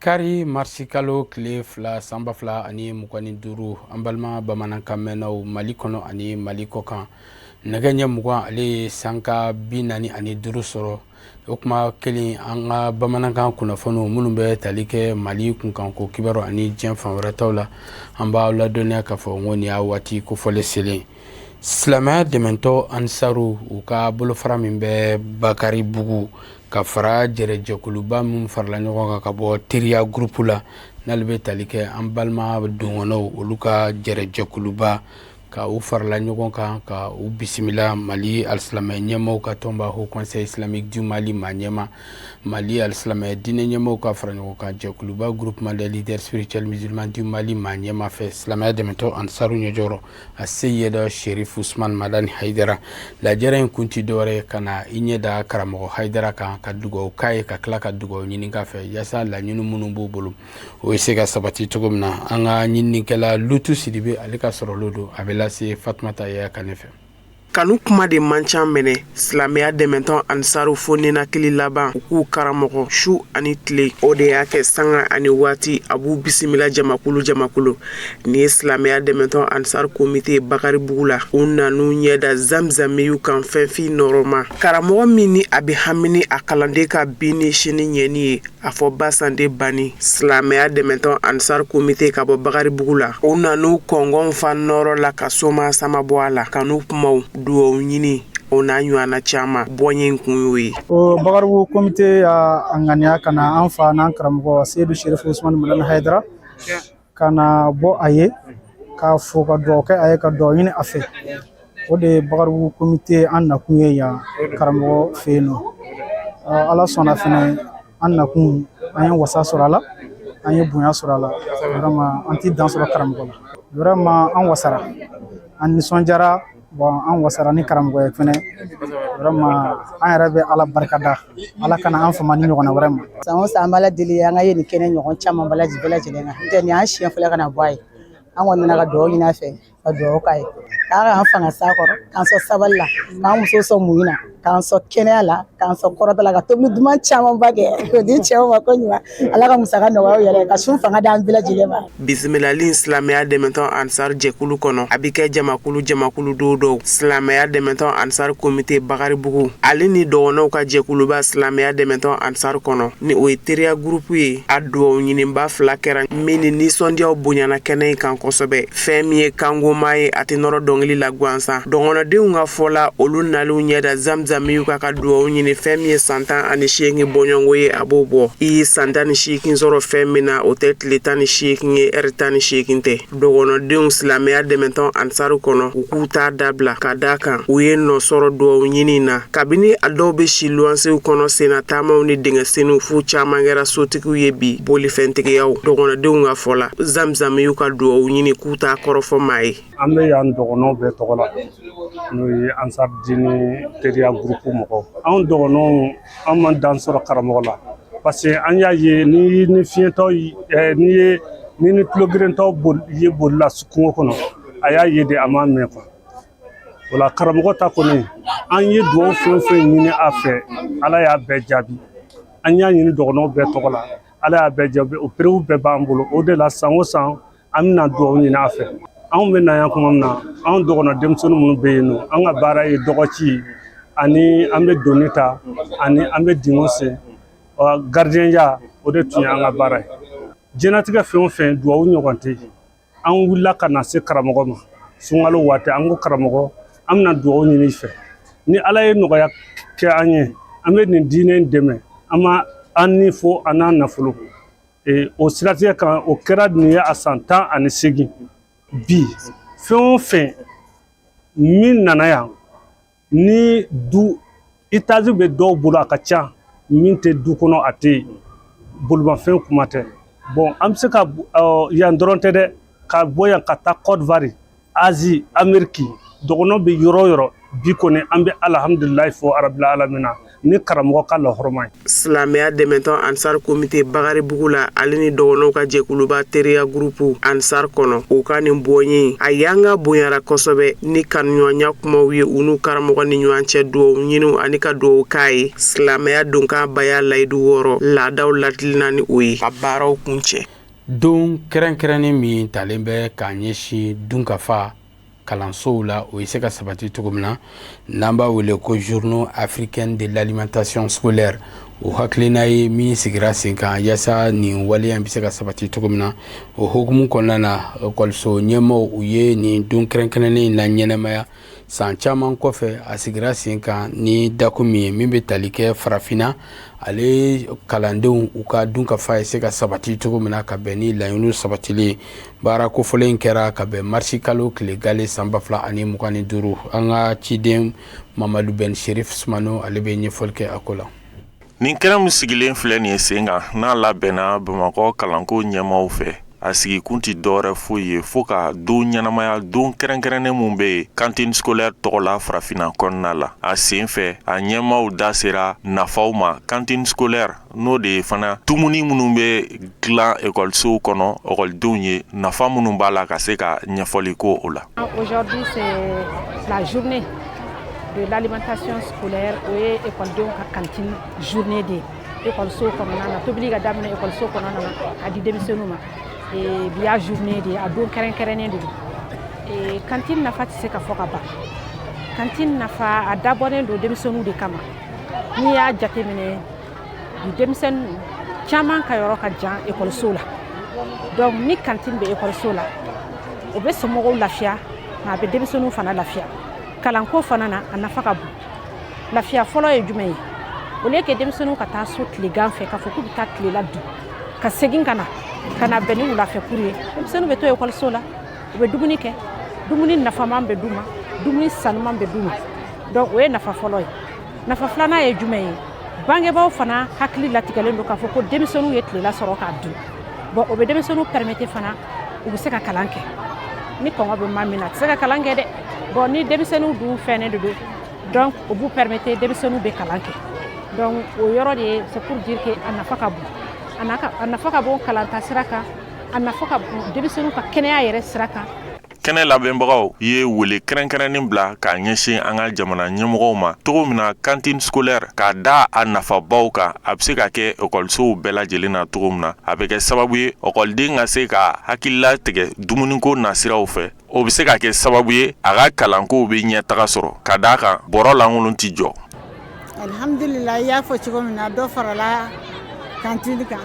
Kari marsikalo kile fila sanba fila ani mugani duru an balima bamanankan mɛnnaw Mali kɔnɔ ani Mali kɔkan nɛgɛ ɲɛ mugan ale ye sanka 45 sɔrɔ. O kuma kelen an ka bamanankan kunnafoniw minnu bɛ tali kɛ Mali kunkanko kibaru ani diɲɛ fan wɛrɛ taw la an b'aw ladɔnniya k'a fɔ n ko nin y'a waati kofɔlen selen. Silamɛya dɛmɛtɔ Ansaru u ka bolofara min bɛ Bakari Bugu ka fara jɛrɛjɛkuluba min farala ɲɔgɔn kan ka bɔ Teriya groupe la n'ale bɛ tali kɛ an balima dongɔnɔw olu ka jɛrɛjɛkuluba ka u farala ɲɔgɔn kan ka u bisimila Mali alisilamɛ ɲɛmaaw ka tɔnba Haut Conseil Islamique du Mali maa ɲɛma Mali alisilamɛ diinɛ ɲɛmaaw ka fara ɲɔgɔn kan jɛkuluba groupement des leaders spirituels musulmans du Mali maa ɲɛma fɛ silamɛya dɛmɛtɔ Ansaru ɲɛjɔrɔ a Seyida Sherif Usman Madani Haidara lajɛrɛ in kun ti dɔwɛrɛ ka na i ɲɛ da karamɔgɔ Haidara kan ka dugawu k'a ye ka tila ka dugawu ɲini k'a fɛ yaasa laɲini minnu b'u bolo o bɛ se ka sabati cogo min na an ka ɲininikɛla Lutu Sidibe ale ka sɔrɔlo don a bɛ lase Fatumata Yaya Kane fɛ. Kanu kuma de man ca mɛnɛ silamɛya dɛmɛtɔ Ansaru fo nenakili laban u k'u karamɔgɔ su ani tile o de y'a kɛ sanga ani waati a b'u bisimila jamakulu ni ye silamɛya dɛmɛtɔ Ansaru komite Bakari Bugu la u nanu ɲɛda zamzamiyu kan fɛnfin nɔrɔma karamɔgɔ min ni a bɛ hamini a kalanden ka bi ni sini ɲɛni ye a fɔ Basande Bani silamɛya dɛmɛtɔ Ansaru komite ka bɔ Bakari Bugu la u nanu kɔngɔn fa nɔrɔ la ka soma sama bɔ a la kanu kumaw duwawu ɲini o n'a ɲɔgɔnna caman bɔɲɛ kun y'o ye. O Bakari Bugu komite y'a ŋaniya ka na an fa n'an karamɔgɔ Seyidu Sherif Usman Madani Haidara ka na bɔ a ye k'a fo ka duwawu kɛ a ye ka duwawu ɲini a fɛ o de ye Bakari Bugu komite an nakun ye yan karamɔgɔ fɛ yen nɔ. Ala sɔnna fɛnɛ an nakun an ye wasa sɔrɔ a la an ye bonya sɔrɔ a la vraiment an ti dan sɔrɔ karamɔgɔ la vraiment an wasara an nisɔndiyara an wasara ni karamɔgɔ ye fɛnɛ vraiment an yɛrɛ bɛ Ala barikada Ala kana an fama ni ɲɔgɔnna wɛrɛ ma. San o san an b'Ala deli an ka ye nin kɛnɛ ɲɔgɔn caman bɛɛ lajɛlen kan ntɛ nin y'an siɲɛ fɔlɔ ka na bɔ a ye an kɔni nana ka duwawu ɲini a fɛ ka duwawu k'a ye k'an ka fanga s'a kɔrɔ k'an sɔn sabali la k'an muso sɔn muɲu na k'an sɔn kɛnɛya la k'an sɔn kɔrɔta la ka tobili duman camanba kɛ k'o di cɛw ma ko ɲuman Ala ka musaka nɔgɔya u yɛrɛ ka sun fanga d'an bɛɛ lajɛlen ma. Bisimilali silamɛya dɛmɛtɔ Ansaru jɛkulu kɔnɔ a bɛ kɛ jamakulu dɔw silamɛya dɛmɛtɔ Ansaru komite Bakari Bugu ale ni dɔgɔnɔw ka jɛkuluba silamɛya dɛmɛtɔ Ansaru kɔnɔ ni o ye Teriya groupe ye a duwawu ɲiniba fila kɛra min ni nisɔndiyaw bonyana kɛnɛ in kan kosɛbɛ fɛn min ye kangoma ye a tɛ nɔrɔ dɔnkili la gansan dɔgɔnɔdenw ka fɔla olu naliw ɲɛda zamzamiyu ka duwawu ɲini fɛn min ye san 18 bɔɲɔngo ye a b'o bɔ i ye san 18 sɔrɔ fɛn min na o tɛ tile 18 ye heure 18 tɛ dɔgɔnɔdenw silamɛya dɛmɛtɔ Ansaru kɔnɔ u k'u t'a dabila ka d'a kan u ye nɔ sɔrɔ duwawu ɲini na kabini a dɔw bɛ si luwansew kɔnɔ senna taamaw ni dingɛsenniw fu caman kɛra sotigiw ye bi bolifɛntigiyaw dɔgɔnɔdenw ka fɔ la zamzamiyu ka duwawu ɲini k'u t'a kɔrɔfɔ maa ye. An bɛ yan dɔgɔnɔw bɛɛ tɔgɔ la n'o ye Ansaru diini Teriya groupe mɔgɔw anw dɔgɔnɔw an man dan sɔrɔ karamɔgɔ la parce que an y'a ye ni fiɲɛtɔ ni tulogirentɔ ye bolila kungo kɔnɔ a y'a ye de a ma mɛn quoi o la karamɔgɔ ta kɔni an ye duwawu fɛn fɛn ɲini a fɛ Ala y'a bɛɛ jaabi an y'a ɲini dɔgɔnɔw bɛɛ tɔgɔ la Ala y'a bɛɛ jaabi o perewu bɛɛ b'an bolo o de la san o san an bɛna duwawu ɲini a fɛ anw bɛ na yan kuma min na anw dɔgɔnɔ denmisɛnnin minnu bɛ yen nɔ an ka baara ye dɔgɔci ani an bɛ doni ta ani an bɛ dingɛw sen gardien o de tun ye an ka baara ye diɲɛlatigɛ fɛn o fɛn duwawu ɲɔgɔn tɛ yen an wulila ka na se karamɔgɔ ma sunkalo waati an ko karamɔgɔ an bɛna duwawu ɲini i fɛ ni Ala ye nɔgɔya kɛ an ye an bɛ nin diinɛ in dɛmɛ an ma an ni fo an n'a nafolo o siratigɛ kan o kɛra nin ye a san 18 bi fɛn o fɛn min nana yan ni du itazi bɛ dɔw bolo a ka ca min tɛ du kɔnɔ a tɛ bolimafɛn kuma tɛ bon an bɛ se ka yan dɔrɔn tɛ dɛ ka bɔ yan ka taa Côte d'Ivoire Asie Amérique dɔgɔnɔ bɛ yɔrɔ o yɔrɔ bi kɔni an bɛ alhamdulilayi fɔ arabila alamina ni karamɔgɔ ka lahɔrɔma ye. Silamɛya dɛmɛtɔn Ansar Comité Bakari Bugu la ale ni dɔgɔnɔw ka jɛkuluba teriya gurupu Ansar kɔnɔ o ka nin bɔnye a y'anga bonyara kosɛbɛ ni kanuɲɔgɔnya kumaw ye u n'u karamɔgɔ ni ɲɔgɔn cɛ duwawu ɲini ani ka duwawu k'a ye silamɛya donkan baya layidu wɔɔrɔ laadaw latilina ni o ye ka baaraw kun cɛ. Don kɛrɛnkɛrɛnnen min talen bɛ k'a ɲɛsin dunkafa kalansow la o ye se ka sabati cogo min na n'an b'a wele ko journée africaine de l'alimentation scolaire o hakilina ye min sigira sen kan yaasa nin waleya bɛ se ka sabati cogo min na o hokumu kɔnɔna na ekɔliso ɲɛmɔgɔw u ye nin don kɛrɛnkɛrɛnnen la ɲɛnɛmaya san caman kɔfɛ a sigira sen kan ni dako min ye min bɛ tali kɛ farafinna ale kalandenw u ka dunkafa ye se ka sabati cogo min na ka bɛn ni laɲiniw sabatili baara kofɔlen kɛra ka bɛn marisi kalo tile gale san 2025 an ka ciden Mamadu Ben Sherif Sumano ale bɛ ɲɛfɔli kɛ a ko la. Nin kɛnɛ min sigilen filɛ nin ye sen kan n'a labɛnna Bamakɔ kalanko ɲɛmaaw fɛ a sigi kun ti dɔwɛrɛ foyi ye fo ka don ɲɛnamaya don kɛrɛnkɛrɛnnen mun bɛ yen cantine scolaire tɔgɔ la farafinna kɔnɔna la a sen fɛ a ɲɛmaaw da sera nafaw ma cantine scolaire n'o de ye fana dumuni minnu bɛ dilan ekɔlisow kɔnɔ ekɔlidenw ye nafa minnu b'a la ka se ka ɲɛfɔli ko o la. Aujourd'hui c'est la journée de l'alimentation scolaire o ye ekɔlidenw ka cantine journée de ekɔliso kɔnɔna na tobili ka daminɛ ekɔliso kɔnɔna na a di denmisɛnninw ma biya journée de a don kɛrɛnkɛrɛnnen de don cantine nafa tɛ se ka fɔ ka ban cantine nafa a dabɔlen don denmisɛnninw de kama n'i y'a jateminɛ denmisɛnnin caman ka yɔrɔ ka jan ekɔliso la donc ni cantine bɛ ekɔliso la o bɛ somɔgɔw lafiya nka a bɛ denmisɛnninw fana lafiya kalanko fana na a nafa ka bon lafiya fɔlɔ ye jumɛn ye o lieu que denmisɛnninw ka taa so tilegan fɛ k'a fɔ k'u bɛ taa tilela dun ka segin ka na bɛn ni wulafɛ kuru ye denmisɛnninw bɛ to ekɔliso la u bɛ dumuni kɛ dumuni nafaman bɛ d'u ma dumuni sanuman bɛ d'u ma donc o ye nafa fɔlɔ ye nafa filanan ye jumɛn ye bangebaaw fana hakili latigɛlen don k'a fɔ ko denmisɛnninw ye tilela sɔrɔ k'a dun bon o bɛ denmisɛnninw permettre fana u bɛ se ka kalan kɛ ni kɔngɔ bɛ maa min na a tɛ se ka kalan kɛ dɛ bon ni denmisɛnninw dun fɛnnen de don donc o b'u permettre denmisɛnninw bɛ kalan kɛ donc o yɔrɔ de ye c'est pour dire que a nafa ka bon a nafa ka bon kalanta sira kan a nafa ka bon denmisɛnninw ka kɛnɛya yɛrɛ sira kan. Kɛnɛ labɛnbagaw ye wele kɛrɛnkɛrɛnnen bila k'a ɲɛsin an ka jamana ɲɛmɔgɔw ma cogo min na cantine scolaire k'a da a nafabaw kan a bɛ se ka kɛ ekɔlisow bɛɛ lajɛlen na cogo min na a bɛ kɛ sababu ye ekɔliden ka se ka hakilila tigɛ dumuniko nasiraw fɛ o bɛ se ka kɛ sababu ye a ka kalankow bɛ ɲɛtaga sɔrɔ ka d'a kan bɔrɔ lankolon ti jɔ. Alhamdulillah i y'a fɔ cogo min na dɔ farala cantine kan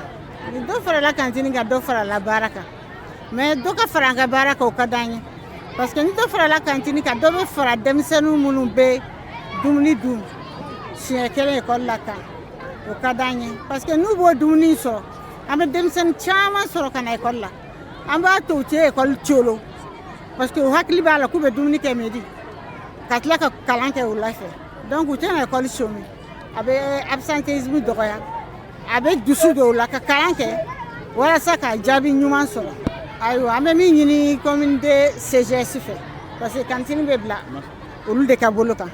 dɔ farala cantine kan dɔ farala baara kan mais dɔ ka fara an ka baara kan o ka d'an ye parce que ni dɔ farala cantine kan dɔ bɛ fara denmisɛnninw minnu bɛ dumuni dun siɲɛ kelen ekɔli la kan o ka d'an ye parce que n'u b'o dumuni sɔrɔ an bɛ denmisɛnnin caman sɔrɔ ka na ekɔli la an b'a to u tɛ ekɔli colo parce que u hakili b'a la k'u bɛ dumuni kɛ midi ka tila ka kalan kɛ wula fɛ donc u tɛ na ekɔli somi a bɛ absentéisme dɔgɔya a bɛ dusu dɔw la ka kalan kɛ walasa ka jaabi ɲuman sɔrɔ ayiwa an bɛ min ɲini commune de CGS fɛ parce que cantine bɛ bila olu de ka bolo kan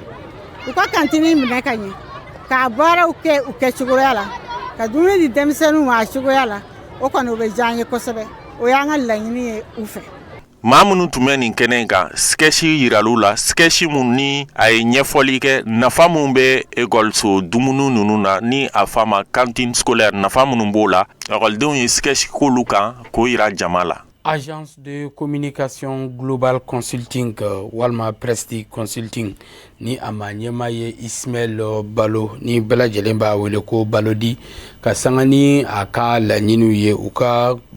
u ka cantine minɛ ka ɲɛ k'a baaraw kɛ u kɛcogoya la ka dumuni di denmisɛnninw ma a cogoya la o kɔni o bɛ diya an ye kosɛbɛ o y'an ka laɲini ye u fɛ. Maa minnu tun bɛ nin kɛnɛ in kan skɛsi yiral'u la skɛsi mun ni a ye ɲɛfɔli kɛ nafa mun bɛ ekɔliso dumuni ninnu na ni a f'a ma cantine scolaire nafa minnu b'o la ekɔlidenw ye skɛsi k'olu kan k'o yira jama la. Agence de communication global consulting walma Presti consulting ni a ma ɲɛma ye Ismail Balo ni bɛɛ lajɛlen b'a wele ko Balodi ka sanga ni a ka laɲiniw ye u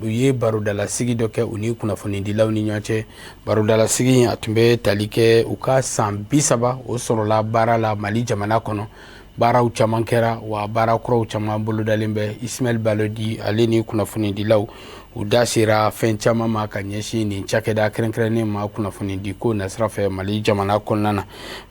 ye barodalasigi dɔ kɛ u ni kunnafonidilaw ni ɲɔgɔn cɛ barodalasigi a tun bɛ tali kɛ u ka san 30 o sɔrɔla baara la Mali jamana kɔnɔ baaraw caman kɛra wa baara kuraw caman bolodalen bɛ Ismail Balodi ale ni kunnafonidilaw u da sera fɛn caman ma ka ɲɛsin nin cakɛda kɛrɛnkɛrɛnnen ma kunnafonidi ko nasira fɛ Mali jamana kɔnɔna na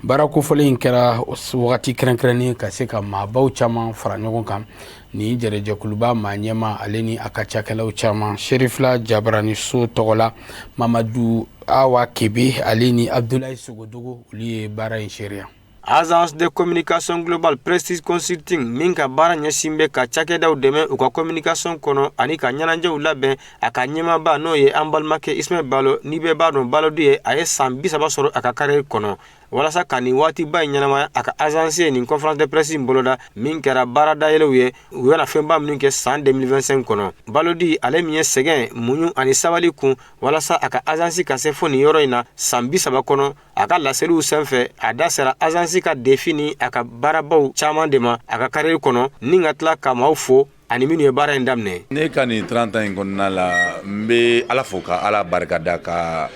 baara kofɔlen in kɛra wagati kɛrɛnkɛrɛnnen ka se ka maabaw caman fara ɲɔgɔn kan ni jɛrɛjɛkuluba maa ɲɛma ale ni a ka cakɛlaw caman Sherifla Jabarani So tɔgɔ la Mamadu Awa Kebe ale ni Abdoulaye Sogodogo olu ye baara in seereya. Agence de communication globale Prestige Consulting min ka baara ɲɛsin bɛ ka cakɛdaw dɛmɛ u ka communication kɔnɔ ani ka ɲɛnajɛw labɛn a ka ɲɛmaaba n'o ye an balimakɛ Ismail Balo ni bɛɛ b'a dɔn Balodi ye a ye san 30 sɔrɔ a ka carrière kɔnɔ walasa ka nin waatiba in ɲɛnamaya a ka agence ye nin conférence de presse in boloda min kɛra baara dayɛlɛw ye u bɛna fɛnba minnu kɛ san 2025 kɔnɔ Balodi ale min ye sɛgɛn muɲu ani sabali kun walasa a ka agence ka se fo nin yɔrɔ in na san 30 kɔnɔ a ka laseliw senfɛ a da sera agence ka défi ni a ka baarabaw caman de ma a ka carrière kɔnɔ ni ka tila ka maaw fo ani minnu ye baara in daminɛ ne ka nin 30 ans in kɔnɔna la n bɛ ala fo ka ala barikada ka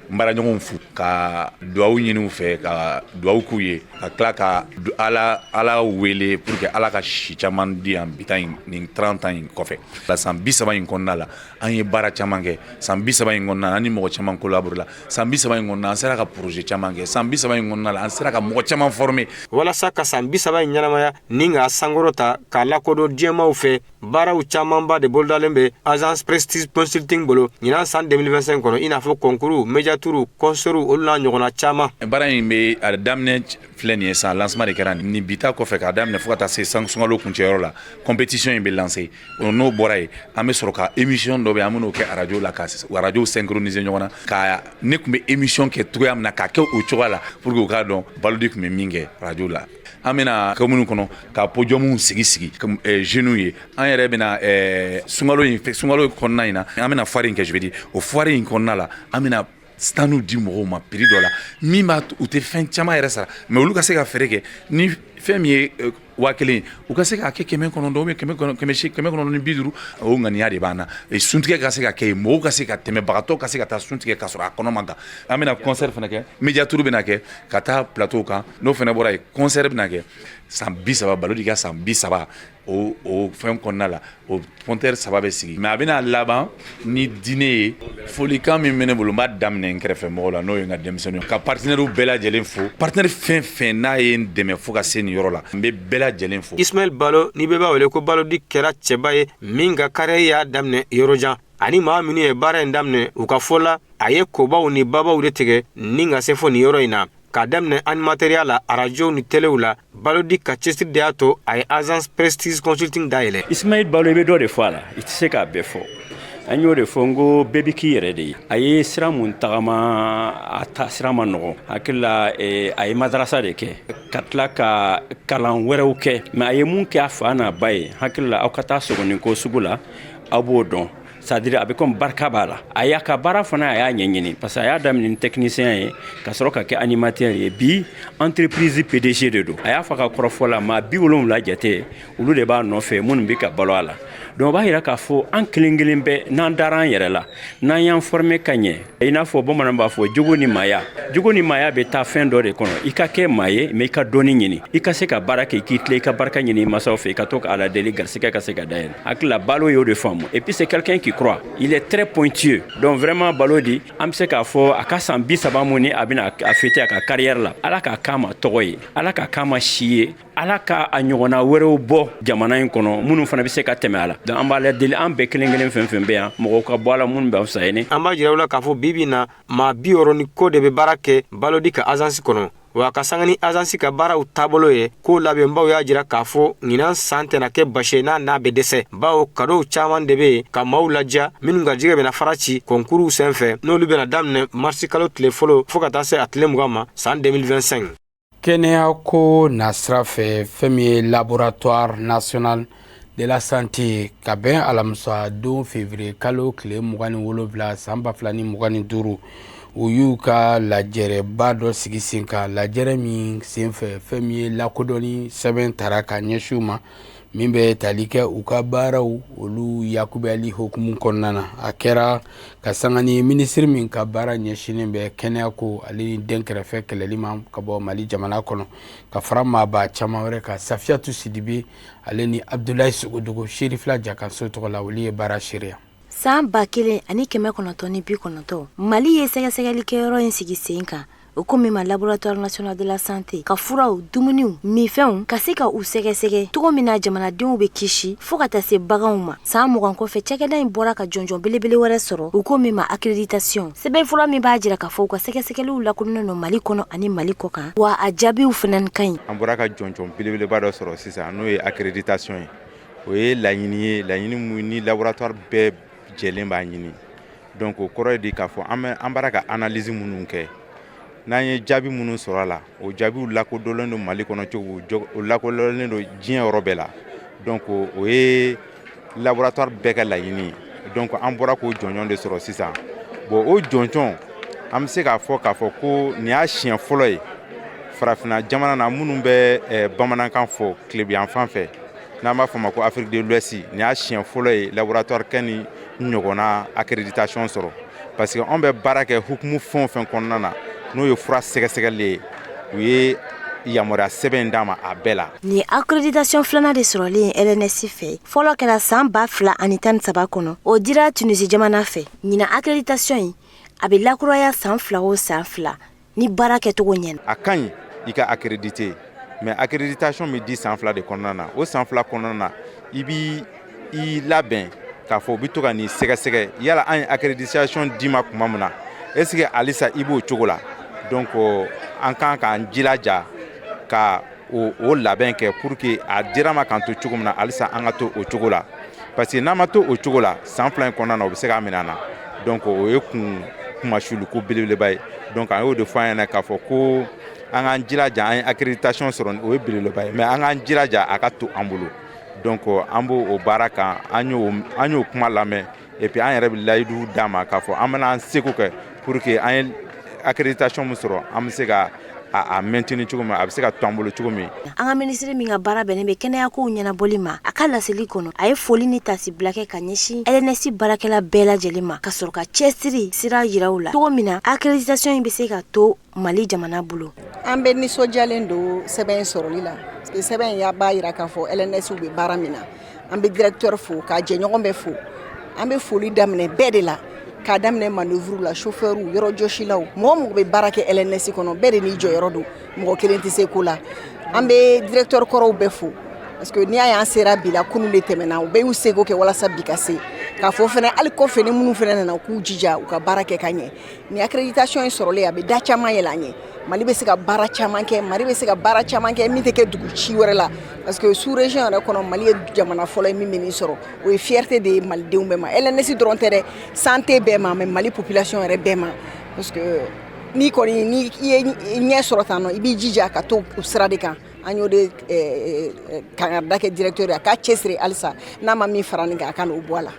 mbara ɲɔgɔnw fu ka duwawu ɲini u fɛ ka duwawu k'u ye ka tila ka ala wele pour que ala ka si caman di yan bi ta nin 30 ans in kɔfɛ la san 30 in kɔnɔna la an ye baara caman kɛ san 30 in kɔnɔna la an ni mɔgɔ caman collaboré la san 30 in kɔnɔna la an sera ka projet caman kɛ san 30 in kɔnɔna la an sera ka mɔgɔ caman former walasa ka san 30 in ɲɛnamaya ni ka sankɔrɔta k'a lakodɔn diɲɛmaw fɛ baaraw camanba de bolodalen bɛ agence Prestige Consulting bolo ɲinan san 2025 kɔnɔ i n'a fɔ concours médiatour concert olu n'a ɲɔgɔnna caman baara in bɛ a daminɛ filɛ nin ye san lancement de kɛra nin bita kɔfɛ k'a daminɛ fo ka taa se sunkalo kuncɛyɔrɔ la compétition in bɛ lancer n'o bɔra yen an bɛ sɔrɔ ka émission dɔ bɛ an bɛn'o kɛ radio la ka radio synchroniser ɲɔgɔn na ka ne tun bɛ émission kɛ cogoya min na k'a kɛ o cogoya la pour que u k'a dɔn Balodi tun bɛ min kɛ radio la an bɛna commune kɔnɔ ka podium sigi jeunes ye an yɛrɛ bɛna sunkalo kɔnɔna in na an bɛna foire in kɛ je veux dire o foire in kɔnɔna la an bɛna stanu di mɔgɔw ma prix dɔ la min b'a u tɛ fɛn caman yɛrɛ sara mais olu ka se ka fɛrɛ kɛ ni fɛn min ye 1000 u ka se k'a kɛ 900 ou 950 o ŋaniya de b'an na suntigɛ ka se ka kɛ mɔgɔw ka se ka tɛmɛ bagatɔ ka se ka taa suntigɛ ka sɔrɔ a kɔnɔ man ta an bɛna concert fana kɛ médiatour bɛna kɛ ka taa plateau kan n'o fana bɔra yen concert bɛna kɛ san 30 Balodi ka san 30 o fɛn kɔnɔna la o concert 3 bɛ sigi mais a bɛna laban ni dîner ye folikan min bɛ ne bolo n b'a daminɛ n kɛrɛfɛ mɔgɔw la n'o ye n ka denmisɛnninw ka partenaires bɛɛ lajɛlen fo partenaire fɛn fɛn n'a ye n dɛmɛ fo ka se nin yɔrɔ la n bɛ bɛɛ lajɛlen fo Ismail Balo ni bɛɛ b'a wele ko Balodi kɛra cɛba ye min ka carrière y'a daminɛ yɔrɔjan ani maa minnu ye baara in daminɛ u ka fɔ la a ye kobaw ni babaw de tigɛ ni ka se fo nin yɔrɔ in na k'a daminɛ animateurs la radio ni telew la Balodi ka cɛsiri de y'a to a ye agence Prestige Consulting dayɛlɛ Ismail Balo i bɛ dɔ de fɔ a la i tɛ se k'a bɛɛ fɔ an y'o de fɔ n ko bɛɛ bɛ k'i yɛrɛ de ye a ye sira mun tagama a ta sira ma nɔgɔn hakili la a ye madarasa de kɛ ka tila ka kalan wɛrɛw kɛ mais a ye mun kɛ a fa n'a ba ye hakili la aw ka taa sɔgɔnin ko sugu la aw b'o dɔn c'est-à-dire a bɛ comme barika b'a la a y'a ka baara fana a y'a ɲɛɲini parce que a y'a daminɛ ni technicien ye ka sɔrɔ ka kɛ animateur ye bi entreprise PDG de don a y'a fɔ ka kɔrɔfɔ la maa 70 jate olu de b'a nɔfɛ minnu bɛ ka balo a la donc o b'a yira k'a fɔ an kelen kelen bɛɛ n'an dara an yɛrɛ la n'an y'an former ka ɲɛ i n'a fɔ bamanan b'a fɔ jogo ni maaya bɛ taa fɛn dɔ de kɔnɔ i ka kɛ maa ye mais i ka dɔnni ɲini i ka se ka baara kɛ i k'i tilen i ka barika ɲini i masaw fɛ i ka to ka ala deli garisigɛ ka se ka dayɛlɛ hakili la Balo y'o de faamu et puis c'est quelqu'un qui croit il est très pointueux donc vraiment Balodi an bɛ se k'a fɔ a ka san 30 mun ni a bɛna a fêter a ka carrière la ala k'a k'a ma tɔgɔ ye ala k'a k'a ma si ye ala ka a ɲɔgɔnna wɛrɛw bɔ jamana in kɔnɔ minnu fana bɛ se ka tɛmɛ a la donc an b'a la deli an bɛɛ kelen kelen fɛn fɛn bɛ yan mɔgɔw ka bɔ a la minnu bɛ fisa ye an b'a jira u la k'a fɔ bibi na maa 60 ni ko de bɛ baara kɛ Balodi ka agence kɔnɔ wa ka sanga ni agence ka baaraw taabolo ye ko labɛnbaw y'a jira k'a fɔ ɲinan san tɛna kɛ basi ye n'a bɛ dɛsɛ bawo cadeau caman de bɛ yen ka maaw ladiya minnu ka jɛgɛ bɛna fara ci concours senfɛ n'olu bɛna daminɛ mars kalo tile fɔlɔ fo ka taa se a tile 20 ma san 2025 kɛnɛya ko nasira fɛ fɛn min ye laboratoire national de la santé ka bɛn alamisa don février kalo tile 27 san 2025 u y'u ka lajɛrɛba dɔ sigi sen kan lajɛrɛ min senfɛ fɛn min ye lakodɔnni sɛbɛn tara ka ɲɛsin u ma min bɛ tali kɛ u ka baaraw olu yakubali hokumu kɔnɔna na a kɛra ka sanga ni minisiri min ka baara ɲɛsinnen bɛ kɛnɛya ko ale ni den kɛrɛfɛ kɛlɛli ma ka bɔ Mali jamana kɔnɔ ka fara maaba caman wɛrɛ ka Safiyatu Sidibe ale ni Abdulayi Sogodogo Sherifila Jakanso tɔgɔ la olu ye baara seereya san 1990 Mali ye sɛgɛsɛgɛlikɛyɔrɔ in sigi sen kan o komi ma laboratoire national de la santé ka furaw dumuniw mifɛnw ka se ka u sɛgɛsɛgɛ togo min na jamanadenw be kisi fo ka taa se baganw ma san mugan kɔfɛ cɛkɛda in bɔra ka jɔnjɔn belebele wɛrɛ sɔrɔ u komi ma accréditation sɛbɛn fura min b'a jira ka fɔ ka sɛgɛsɛgɛliw lakonnen no Mali kɔnɔ ani Mali kɔ kan wa a jaabiw fɛnɛ ka ɲi an bɔra ka jɔnjɔn belebeleba dɔ sɔrɔ sisan n'o ye accréditation ye o ye laɲini mun ni laboratoire bɛɛ jɛlen b'a ɲini donc o kɔrɔ ye di k'a fɔ an bɔra ka analyse minnu kɛ n'an ye jaabi minnu sɔrɔ a la o jaabiw lakodɔnlen don Mali kɔnɔ cogo o lakodɔnlen don diɲɛ yɔrɔ bɛɛ la donc o ye laboratoire bɛɛ ka laɲini donc an bɔra k'o jɔnjɔn de sɔrɔ sisan bon o jɔnjɔn an bɛ se k'a fɔ ko nin y'a siɲɛ fɔlɔ ye farafina jamana na minnu bɛ bamanankan fɔ tilebiyan fan fɛ n'an b'a fɔ ma ko Afrique de l'Ouest nin y'a siɲɛ fɔlɔ ye laboratoire kɛ ni ɲɔgɔnna accréditation sɔrɔ parce que an bɛ baara kɛ hukumu fɛn o fɛn kɔnɔna na n'o ye fura sɛgɛsɛgɛli ye u ye yamaruya sɛbɛn d'a ma a bɛɛ la ni accréditation filanan de sɔrɔlen LNS fɛ fɔlɔ kɛra san 2013 kɔnɔ o dira Tunisie jamana fɛ ɲina accréditation yi a bɛ lakuraya san 2 o san 2 ni baara kɛcogo ɲɛna a ka ɲi i ka accrédité mais accréditation bɛ di san 2 de kɔnɔna na o san 2 kɔnɔna na i b'i labɛn k'a fɔ u bɛ to ka nin sɛgɛsɛgɛ yala an ye accréditation d'i ma tuma min na est-ce que halisa i b'o cogo la donc an kan k'an jilaja ka o labɛn kɛ pour que a dira ma k'an to cogo min na halisa an ka to o cogo la parce que n'an ma to o cogo la san 2 in kɔnɔna na o bɛ se k'a minɛ an na donc o ye kumasulu ko belebeleba ye donc an y'o de fɔ an ɲɛna k'a fɔ ko an k'an jilaja an ye accréditation sɔrɔ o ye belebeleba ye mais an k'an jilaja a ka to an bolo donc an b'o baara kan an y'o kuma lamɛn et puis an yɛrɛ bɛ layidu d'a ma k'a fɔ an bɛna an seko kɛ pour que an ye accréditation min sɔrɔ an bɛ se ka a maintenir cogo min a bɛ se ka to an bolo cogo min an ka ministre min ka baara bɛnnen bɛ kɛnɛya kow ɲɛnabɔli ma a ka laseli kɔnɔ a ye foli ni tasibila kɛ ka ɲɛsin LNS baarakɛla bɛɛ lajɛlen ma ka sɔrɔ ka cɛsiri sira yira u la cogo min na accréditation in bɛ se ka to Mali jamana bolo an bɛ nisɔndiyalen don sɛbɛn sɔrɔli la parce que sɛbɛn in b'a jira k'a fɔ LNS bɛ baara min na an bɛ directeur fo k'a jɛɲɔgɔn bɛ fo an bɛ foli daminɛ bɛɛ de la k'a daminɛ manœuvre la chauffeur yɔrɔ jɔsilaw mɔgɔ bɛ baara kɛ LNS kɔnɔ bɛɛ de n'i jɔyɔrɔ don mɔgɔ kelen tɛ se ko la an bɛ directeur kɔrɔw bɛɛ fo parce que n'i y'a ye an sera bi la kunun de tɛmɛna u bɛɛ y'u seko kɛ walasa bi ka se k'a fɔ fɛnɛ hali kɔfɛ ni minnu fɛnɛ nana u k'u jija u ka baara kɛ ka ɲɛ ni accréditation in sɔrɔlen a bɛ da caman yɛlɛ an ɲɛ Mali bɛ se ka baara caman kɛ Mali bɛ se ka baara caman kɛ min tɛ kɛ dugu ci wɛrɛ la parce que sous région yɛrɛ kɔnɔ Mali ye jamana fɔlɔ ye min bɛ nin sɔrɔ o ye fierté de ye malidenw bɛɛ ma LNS dɔrɔn tɛ dɛ santé bɛɛ ma mais Mali population yɛrɛ bɛɛ ma parce que n'i kɔni ni i ye ɲɛ sɔrɔ tan nɔ i b'i jija ka to o sira de kan an y'o de kangarida kɛ directeur a k'a cɛsiri halisa n'a ma min fara nin kan a ka n'o bɔ a la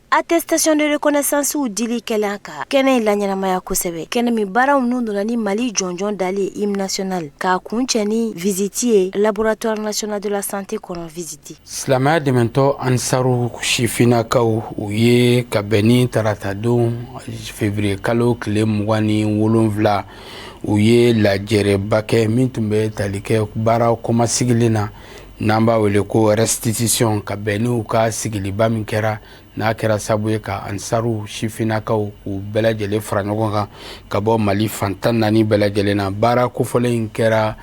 attestation de reconnaissance ou dili kɛlɛ ka kɛnɛ la ɲɛnamaya kosɛbɛ kɛnɛ min baaraw n'u donna ni Mali jɔnjɔn dali hymne national k'a kuncɛ ni visite ye laboratoire national de la santé kɔnɔ visite silamɛya dɛmɛtɔ ansaru sifinakaw u ye ka bɛn ni taratadon février kalo tile 27 u ye lajɛrɛba kɛ min tun bɛ tali kɛ baara kɔmasigilen na n'an b'a wele ko restitution ka bɛn n'u ka sigiliba min kɛra n'a kɛra sabu ye ka ansaru sifinakaw k'u bɛɛ lajɛlen fara ɲɔgɔn kan ka bɔ Mali fantan 4 bɛɛ lajɛlen na baara kofɔlen in kɛra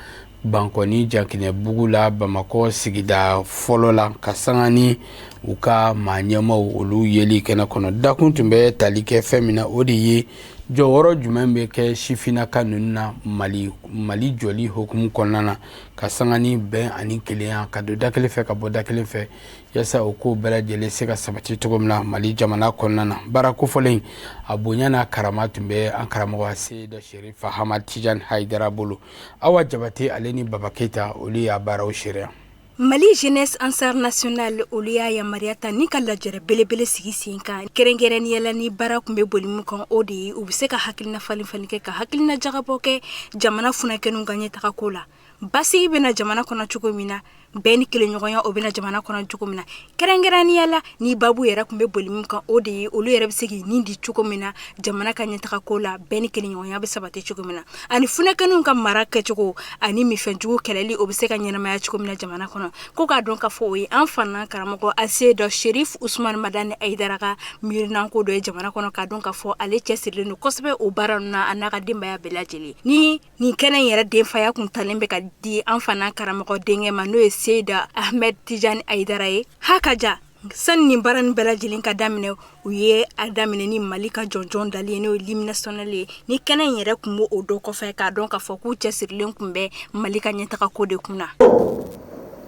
Bankɔni Jankinɛbugu la Bamakɔ sigida fɔlɔ la ka sanga ni u ka maa ɲɛmaw olu yeli kɛnɛ kɔnɔ dakun tun bɛ tali kɛ fɛn min na o de ye jɔyɔrɔ jumɛn bɛ kɛ sifinaka ninnu na Mali jɔli hukumu kɔnɔna na ka sanga ni bɛn ani kelenya ka don da kelen fɛ ka bɔ da kelen fɛ yasa o ko bɛɛ lajɛlen se ka sabati cogo min na Mali jamana kɔnɔna na baara kofɔlen a bonya n'a karama tun bɛ an karamɔgɔ Seyida Sherifa Hamad Tijan Haidara bolo Awa Jabate ale ni Baba Keita olu y'a baaraw sariya Mali Jeunesse Ansar National olu y'a yamaruya ta ni ka lajɛrɛ belebele sigi sen kan kɛrɛnkɛrɛnnenya la ni baara kun bɛ boli mun kan o de ye u bɛ se ka hakilina falen kɛ ka hakilina jagabɔ kɛ jamana funankɛninw ka ɲɛtaga ko la basigi bɛna jamana kɔnɔ cogo min na bɛɛ ni kelenɲɔgɔnya o bɛna jamana kɔnɔ cogo min na kɛrɛnkɛrɛnnenya la ni babu yɛrɛ kun bɛ boli min kan o de ye olu yɛrɛ bɛ se k'i nin di cogo min na jamana ka ɲɛtaga ko la bɛɛ ni kelenɲɔgɔnya bɛ sabati cogo min na ani funakɛninw ka mara kɛcogo ani mifɛnjugu kɛlɛli o bɛ se ka ɲɛnamaya cogo min na jamana kɔnɔ ko k'a dɔn ka fɔ o ye an fana karamɔgɔ Aseda Sherif Usman Madani Aidara ka miirinanko dɔ ye jamana kɔnɔ k'a dɔn ka fɔ ale cɛsirilen don kosɛbɛ o baara ninnu na a n'a ka denbaya bɛɛ lajɛlen ni nin kɛnɛ in yɛrɛ denfaya kun talen bɛ ka di an fana karamɔgɔ denkɛ ma n'o ye Seyda Ahmed Tijani Aidara ye hakaja sani nin baara nin bɛɛ lajɛlen ka daminɛ u ye a daminɛ ni Mali ka jɔnjɔn dali ye n'o ye l'hymne national ye ni kɛnɛ in yɛrɛ kun b'o o dɔ kɔfɛ k'a dɔn ka fɔ k'u cɛsirilen kun bɛ Mali ka ɲɛtaga ko de kunna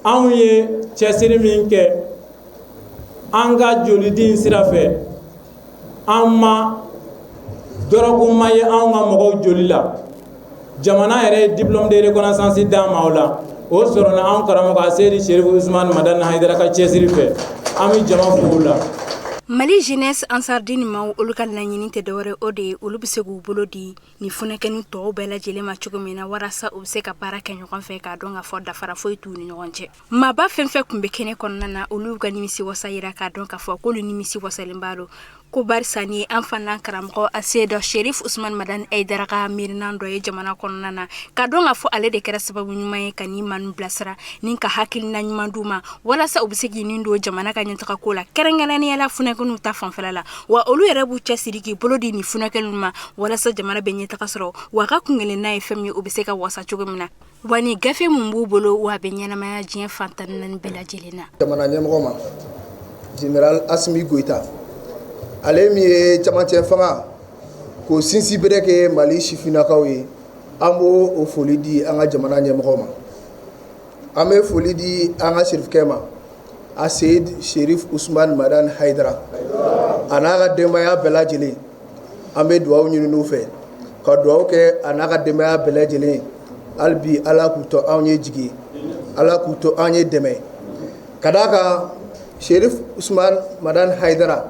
anw ye cɛsiri min kɛ an ka jolidin sira fɛ an ma dɔrɔkuma ye anw ka mɔgɔw joli la jamana yɛrɛ ye diplôme de reconnaissance d'an ma o la o sɔrɔna anw karamɔgɔ Aseda Sherif Usman Madani Aidara ka cɛsiri fɛ an bɛ jama fo la Mali jeunesse ansardini ma olu ka laɲini tɛ dɔwɛrɛ o de ye olu bɛ se k'u bolo di ni funakɛni tɔw bɛɛ lajɛlen ma cogo min na walasa u bɛ se ka baara kɛ ɲɔgɔn fɛ k'a dɔn ka fɔ dafara foyi t'u ni ɲɔgɔn cɛ maaba fɛn fɛn kun bɛ kɛnɛ kɔnɔna na olu ka nimisi wasa yira k'a dɔn ka fɔ k'olu nimisi wasalen b'a don ko barisa ni an fana karamɔgɔ Aseda Sherif Usman Madani Aidara ka miirinan dɔ ye jamana kɔnɔna na k'a dɔn ka fɔ ale de kɛra sababu ɲuman ye ka ni manu bilasira ni ka hakilina ɲuman d'u ma walasa u bɛ se k'i nin don jamana ka ɲɛtaga ko la kɛrɛnkɛrɛnnenya la funakɛninw ta fanfɛla la wa olu yɛrɛ b'u cɛsiri k'i bolo di ni funakɛninw ma walasa jamana bɛ ɲɛtaga sɔrɔ wa ka kungelenna ye fɛn min ye u bɛ se ka wasa cogo min na wa ni gafe mun b'u bolo wa a bɛ ɲɛnamaya diɲɛ fan 14 bɛɛ lajɛlen na jamana ɲɛmɔgɔ ma Général Assimi Goïta ale min ye camancɛ fanga k'o sinsin bere kɛ Mali sifinnakaw ye an b'o o foli di an ka jamana ɲɛmɔgɔ ma an bɛ foli di an ka sirifkɛ ma Aseda Sherif Usman Madani Aidara a n'a ka denbaya bɛɛ lajɛlen an bɛ dugawu ɲini u fɛ ka dugawu kɛ a n'a ka denbaya bɛɛ lajɛlen hali bi Ala k'u to anw ye jigi Ala k'u to anw ye dɛmɛ ka d'a kan Sherif Usman Madani Aidara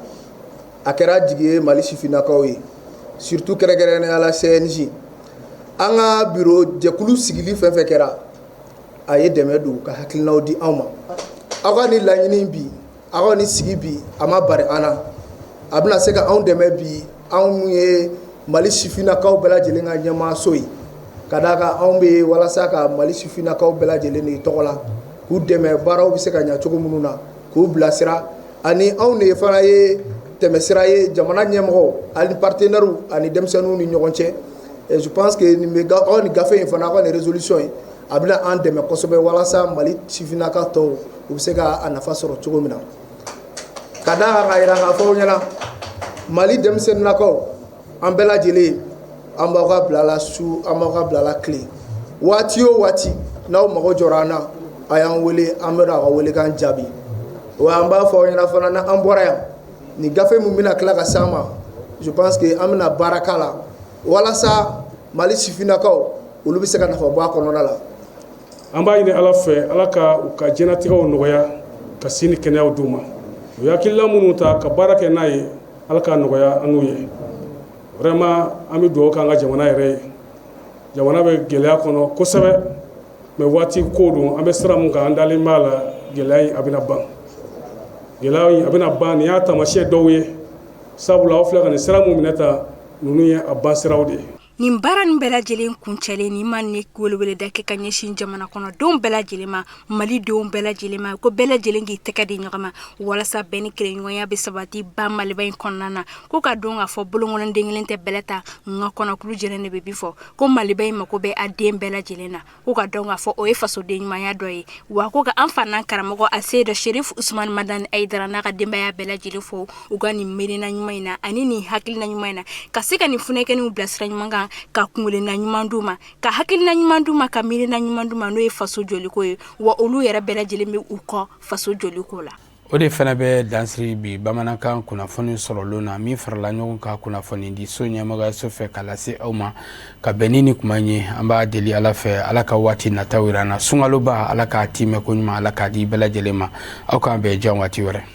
a kɛra jigi ye Mali sifinnakaw ye surtout kɛrɛnkɛrɛnnenya la CNJ an ka bureau jɛkulu sigili fɛn fɛn kɛra a ye dɛmɛ don ka hakilinaw di anw ma aw ka ni laɲini bi aw ka ni sigi bi a ma bari an na a bɛna se ka anw dɛmɛ bi anw ye Mali sifinnakaw bɛɛ lajɛlen ka ɲɛmaaso ye ka d'a kan anw bɛ walasa ka Mali sifinnakaw bɛɛ lajɛlen de tɔgɔ la k'u dɛmɛ baaraw bɛ se ka ɲɛ cogo minnu na k'u bilasira ani anw de fana ye tɛmɛsira ye jamana ɲɛmɔgɔw ani partenaires ani denmisɛnninw ni ɲɔgɔn cɛ et je pense que nin bɛ aw ni gafe in fana aw ka ni résolution in a bɛna an dɛmɛ kosɛbɛ walasa Mali sifinnaka tɔw u bɛ se ka a nafa sɔrɔ cogo min na ka d'a kan ka yira k'a fɔ aw ɲɛna Mali denmisɛnninnakaw an bɛɛ lajɛlen an b'aw ka bila la su an b'aw ka bila la tile waati o waati n'aw mago jɔra an na a y'an wele an bɛ aw ka welekan jaabi wa an b'a fɔ aw ɲɛna fana n'an bɔra yan ni gafe mun bɛna tila ka s'an ma je pense que an bɛna baara k'a la walasa Mali sifinnakaw olu bɛ se ka nafa bɔ a kɔnɔna la an b'a ɲini Ala fɛ Ala ka u ka diɲɛnatigɛw nɔgɔya ka si ni kɛnɛyaw d'u ma u ye hakilina minnu ta ka baara kɛ n'a ye Ala k'a nɔgɔya an n'u ye vraiment an bɛ dugawu kɛ an ka jamana yɛrɛ ye jamana bɛ gɛlɛya kɔnɔ kosɛbɛ mais waati ko don an bɛ sira mun kan an dalen b'a la gɛlɛya in a bɛna ban gɛlɛya in a bɛna ban nin y'a taamasiyɛn dɔw ye sabula aw filɛ ka nin sira mun minɛ ta ninnu ye a ban siraw de ye nin baara nin bɛɛ lajɛlen kuncɛlen ni ma ne weleweleda kɛ ka ɲɛsin jamana kɔnɔdenw bɛɛ lajɛlen ma malidenw bɛɛ lajɛlen ma ko bɛɛ lajɛlen k'i tɛgɛ di ɲɔgɔn ma walasa bɛɛ ni kelenɲɔgɔnya bɛ sabati ba Maliba in kɔnɔna na ko ka dɔn k'a fɔ bolokɔnɔden kelen tɛ bɛlɛ ta nka kɔnɔkulu jɛlen de bɛ bi fɔ ko Maliba in mako bɛ a den bɛɛ lajɛlen na ko ka dɔn k'a fɔ o ye fasoden ɲumanya dɔ ye wa ko ka an fana karamɔgɔ Aseda Sherif Usman Madani Aidara n'a ka denbaya bɛɛ lajɛlen fɔ u ka nin miirina ɲuman in na ani nin hakilina ɲuman in na ka se ka nin funakɛninw bilasira ɲuman kan ka kungelenna ɲuman d'u ma ka hakilina ɲuman d'u ma ka miirina ɲuman d'u ma n'o ye faso joliko ye wa olu yɛrɛ bɛɛ lajɛlen bɛ u kɔ faso joliko la o de fana bɛ dansiri bi bamanankan kunnafoni sɔrɔlen na min farala ɲɔgɔn kan kunnafoni di so ɲɛmɔgɔyaso fɛ ka lase aw ma ka bɛn ni kuma ye an b'a deli Ala fɛ Ala ka waati nataw yira an na sunkaloba Ala k'a timɛ ko ɲuman Ala k'a di bɛɛ lajɛlen ma aw k'an bɛn jan waati wɛrɛ